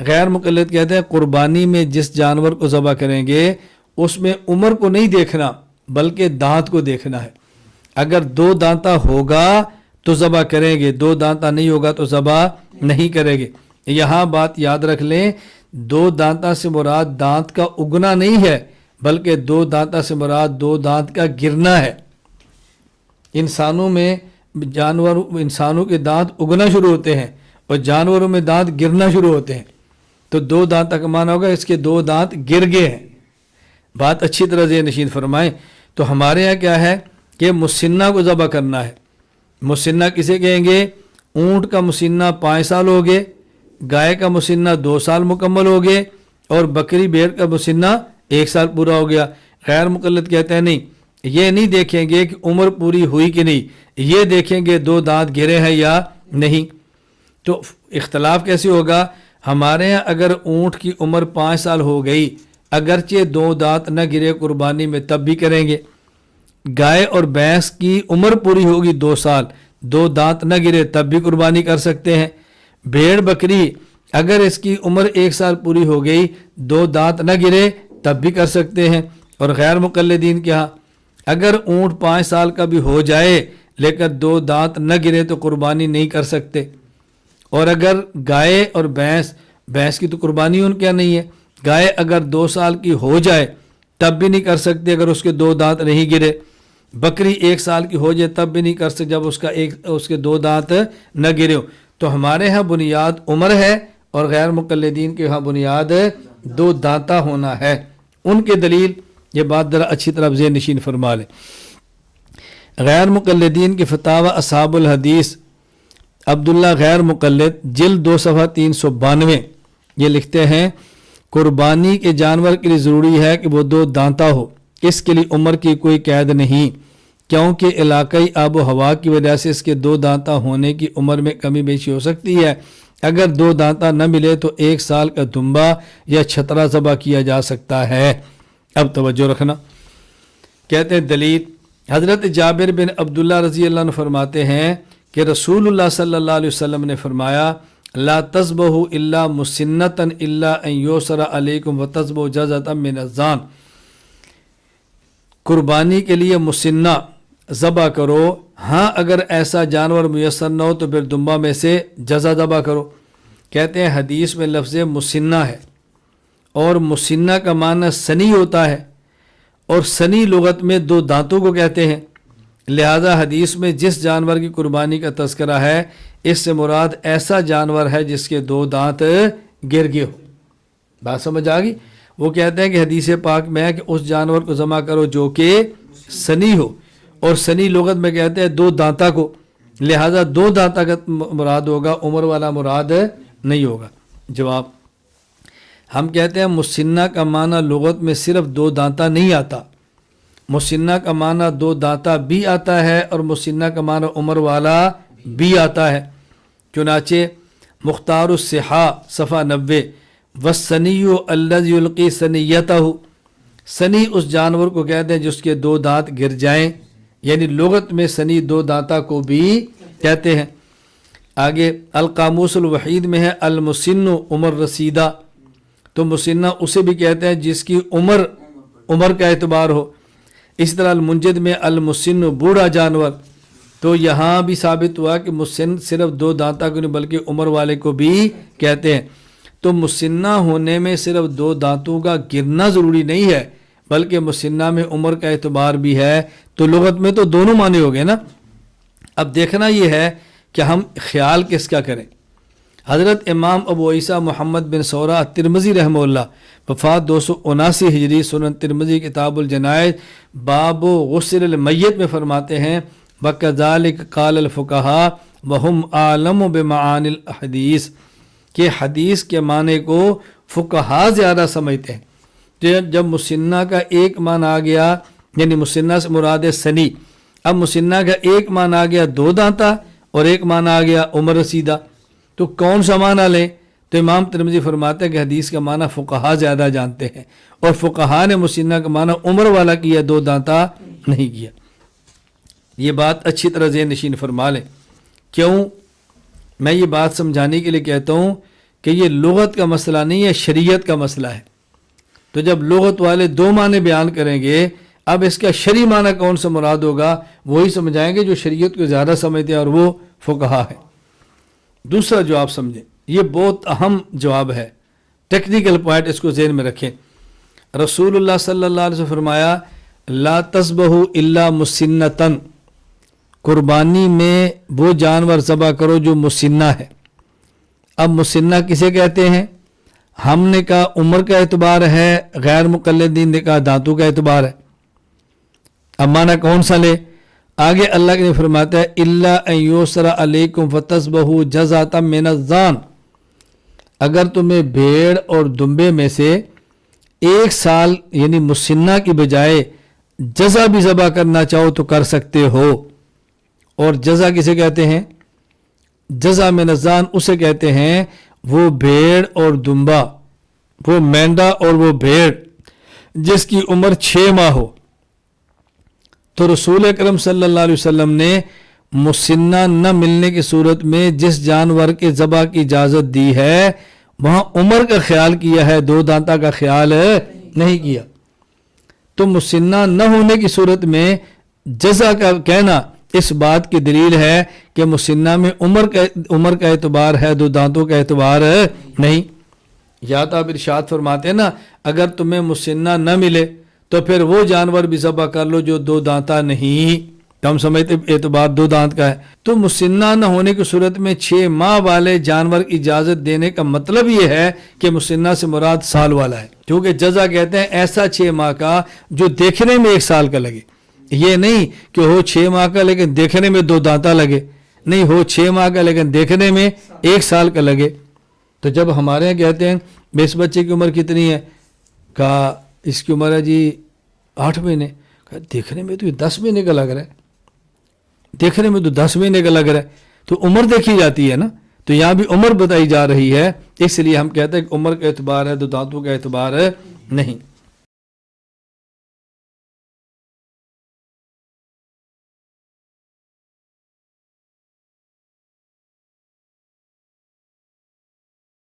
غیر مقلد کہتے ہیں قربانی میں جس جانور کو ذبح کریں گے اس میں عمر کو نہیں دیکھنا بلکہ دانت کو دیکھنا ہے. اگر 2 دانتا ہوگا تو ذبح کریں گے، 2 دانتا نہیں ہوگا تو ذبح نہیں کریں گے. یہاں بات یاد رکھ لیں، 2 دانتا سے مراد دانت کا اگنا نہیں ہے بلکہ 2 دانتا سے مراد 2 دانت کا گرنا ہے. انسانوں کے دانت اگنا شروع ہوتے ہیں اور جانوروں میں دانت گرنا شروع ہوتے ہیں. تو 2 دانت کا معنی ہوگا اس کے 2 دانت گر گئے ہیں. بات اچھی طرح ذہن نشین فرمائیں. تو ہمارے یہاں کیا ہے کہ مسنہ کو ذبح کرنا ہے. مسنہ کسے کہیں گے؟ اونٹ کا مسنہ 5 سال ہو گئے، گائے کا مسنہ 2 سال مکمل ہو گئے اور بکری بھیڑ کا مسنہ 1 سال پورا ہو گیا. غیر مقلد کہتے ہیں نہیں، یہ نہیں دیکھیں گے کہ عمر پوری ہوئی کہ نہیں، یہ دیکھیں گے 2 دانت گرے ہیں یا نہیں. تو اختلاف کیسے ہوگا؟ ہمارے یہاں اگر اونٹ کی عمر 5 سال ہو گئی اگرچہ 2 دانت نہ گرے قربانی میں تب بھی کریں گے. گائے اور بھینس کی عمر پوری ہوگی 2 سال، 2 دانت نہ گرے تب بھی قربانی کر سکتے ہیں. بھیڑ بکری اگر اس کی عمر 1 سال پوری ہو گئی 2 دانت نہ گرے تب بھی کر سکتے ہیں. اور غیر مقلدین کے ہاں اگر اونٹ 5 سال کا بھی ہو جائے لیکن 2 دانت نہ گرے تو قربانی نہیں کر سکتے. اور اگر گائے اور بھینس کی تو قربانی ان کے نہیں ہے، گائے اگر 2 سال کی ہو جائے تب بھی نہیں کر سکتے اگر اس کے 2 دانت نہیں گرے. بکری 1 سال کی ہو جائے تب بھی نہیں کر سکتے جب اس کے 2 دانت نہ گرے ہو. تو ہمارے ہاں بنیاد عمر ہے اور غیر مقلدین کے ہاں بنیاد 2 دانتا ہونا ہے. ان کے دلیل یہ بات ذرا اچھی طرح ذہن نشین فرما لیں. غیر مقلدین کے فتاوی اصحاب الحدیث عبداللہ غیر مقلد جلد 2 صفحہ 392 یہ لکھتے ہیں قربانی کے جانور کے لیے ضروری ہے کہ وہ 2 دانتا ہو. اس کے لیے عمر کی کوئی قید نہیں کیونکہ علاقائی آب و ہوا کی وجہ سے اس کے 2 دانتا ہونے کی عمر میں کمی بیشی ہو سکتی ہے. اگر 2 دانتا نہ ملے تو 1 سال کا دمبا یا چھترا ذبح کیا جا سکتا ہے. اب توجہ رکھنا. کہتے ہیں دلیل حضرت جابر بن عبداللہ رضی اللہ عنہ فرماتے ہیں کہ رسول اللہ صلی اللہ علیہ وسلم نے فرمایا لا تذبحوا الا مسنۃ الا ان یسر علیکم وتذبحوا جزءا من الظان. قربانی کے لیے مسنہ ذبح کرو، ہاں اگر ایسا جانور میسر نہ ہو تو پھر دمبا میں سے جزا ذبح کرو. کہتے ہیں حدیث میں لفظ مسنہ ہے اور مسنہ کا معنی سنی ہوتا ہے اور سنی لغت میں 2 دانتوں کو کہتے ہیں. لہذا حدیث میں جس جانور کی قربانی کا تذکرہ ہے اس سے مراد ایسا جانور ہے جس کے 2 دانت گر گئے ہو. بات سمجھ آ گئی؟ وہ کہتے ہیں کہ حدیث پاک میں ہے کہ اس جانور کو ذبح کرو جو کہ سنی ہو، اور سنی لغت میں کہتے ہیں 2 دانتا کو، لہذا 2 دانتا کا مراد ہوگا، عمر والا مراد نہیں ہوگا. جواب ہم کہتے ہیں مسنہ کا معنی لغت میں صرف 2 دانتا نہیں آتا، مسنہ کا معنی 2 دانتا بھی آتا ہے اور مسنہ کا معنی عمر والا بھی آتا ہے. چنانچہ مختار الصحاح صفحہ 90 والسنی الذی یلقی سنیتہ، سنی اس جانور کو کہتے ہیں جس کے 2 دانت گر جائیں، یعنی لغت میں سنی 2 دانتا کو بھی کہتے ہیں. آگے القاموس الوحید میں ہے المسن عمر رسیدہ، تو مسنہ اسے بھی کہتے ہیں جس کی عمر کا اعتبار ہو. اس طرح المنجد میں المسن بوڑھا جانور، تو یہاں بھی ثابت ہوا کہ مسن صرف 2 دانتا کو نہیں بلکہ عمر والے کو بھی کہتے ہیں. تو مسنہ ہونے میں صرف 2 دانتوں کا گرنا ضروری نہیں ہے بلکہ مسنہ میں عمر کا اعتبار بھی ہے. تو لغت میں تو دونوں معنی ہو گئے نا. اب دیکھنا یہ ہے کہ ہم خیال کس کا کریں. حضرت امام ابو عیسیٰ محمد بن سورہ ترمذی رحمہ اللہ وفات 279 ہجری سنن ترمذی کتاب الجنائز باب غسل المیت میں فرماتے ہیں وَكَذَلِكَ قَالَ الْفُقَهَاءُ وَهُمْ أَعْلَمُ بِمَعَانِ الْحَدِيثِ کہ حدیث کے معنی کو فقہا زیادہ سمجھتے ہیں. جب مسنہ کا ایک معنی آ گیا یعنی مسنہ سے مراد ہے سنی، اب مسنہ کا ایک معنی آ گیا 2 دانتا اور ایک معنی آ گیا عمر رسیدہ، تو کون سا معنی لیں؟ تو امام ترمذی فرماتے ہیں کہ حدیث کا معنی فقہا زیادہ جانتے ہیں اور فقہا نے مسنہ کا معنی عمر والا کیا، 2 دانتا نہیں کیا. یہ بات اچھی طرح ذہن نشین فرما لیں. کیوں؟ میں یہ بات سمجھانے کے لیے کہتا ہوں کہ یہ لغت کا مسئلہ نہیں ہے، شریعت کا مسئلہ ہے۔ تو جب لغت والے دو معنی بیان کریں گے، اب اس کا شرعی معنی کون سا مراد ہوگا وہی سمجھائیں گے جو شریعت کو زیادہ سمجھتے ہیں، اور وہ فقہا ہے۔ دوسرا جو آپ سمجھیں، یہ بہت اہم جواب ہے، ٹیکنیکل پوائنٹ، اس کو ذہن میں رکھیں۔ رسول اللہ صلی اللہ علیہ وسلم فرمایا لا تذبحوا الا مسنتن، قربانی میں وہ جانور ذبح کرو جو مسنہ ہے۔ اب مسنہ کسے کہتے ہیں؟ ہم نے کہا عمر کا اعتبار ہے، غیر مقلدین نے کہا دانتوں کا اعتبار ہے۔ اب معنی کون سا لے؟ آگے اللہ نے فرماتا ہے الا ان یسر علیکم فتذبحوا جزۃ من الضان، اگر تمہیں بھیڑ اور دمبے میں سے ایک سال یعنی مسنہ کی بجائے جزا بھی ذبح کرنا چاہو تو کر سکتے ہو۔ اور جزا کسے کہتے ہیں؟ جزا من الضان اسے کہتے ہیں وہ بھیڑ اور دمبا، وہ مینڈا اور وہ بھیڑ جس کی عمر 6 ماہ ہو۔ تو رسول اکرم صلی اللہ علیہ وسلم نے مسنہ نہ ملنے کی صورت میں جس جانور کے ذبح کی اجازت دی ہے وہاں عمر کا خیال کیا ہے، دو دانتا کا خیال نہیں کیا۔ تو مسنہ نہ ہونے کی صورت میں جزا کا کہنا اس بات کی دلیل ہے کہ مسنہ میں عمر کا اعتبار ہے، دو دانتوں کا اعتبار نہیں۔ یا تو آپ ارشاد فرماتے ہیں نا اگر تمہیں مسنہ نہ ملے تو پھر وہ جانور بھی ذبح کر لو جو دو دانتا نہیں، تو ہم سمجھتے اعتبار دو دانت کا ہے۔ تو مسنہ نہ ہونے کی صورت میں 6 ماہ والے جانور کی اجازت دینے کا مطلب یہ ہے کہ مسنہ سے مراد سال والا ہے، کیونکہ جزا کہتے ہیں ایسا 6 ماہ کا جو دیکھنے میں 1 سال کا لگے، یہ نہیں کہ ہو 6 ماہ کا لیکن دیکھنے میں 2 دانتا لگے، نہیں ہو 6 ماہ کا لیکن دیکھنے میں 1 سال کا لگے۔ تو جب ہمارے یہاں کہتے ہیں اس بچے کی عمر کتنی ہے، کہا اس کی عمر ہے جی 8 مہینے، کہا دیکھنے میں تو یہ 10 مہینے کا لگ رہا ہے، دیکھنے میں تو 10 مہینے کا لگ رہا ہے، تو عمر دیکھی جاتی ہے نا، تو یہاں بھی عمر بتائی جا رہی ہے، اس لیے ہم کہتے ہیں کہ عمر کا اعتبار ہے، دو دانتوں کا اعتبار نہیں۔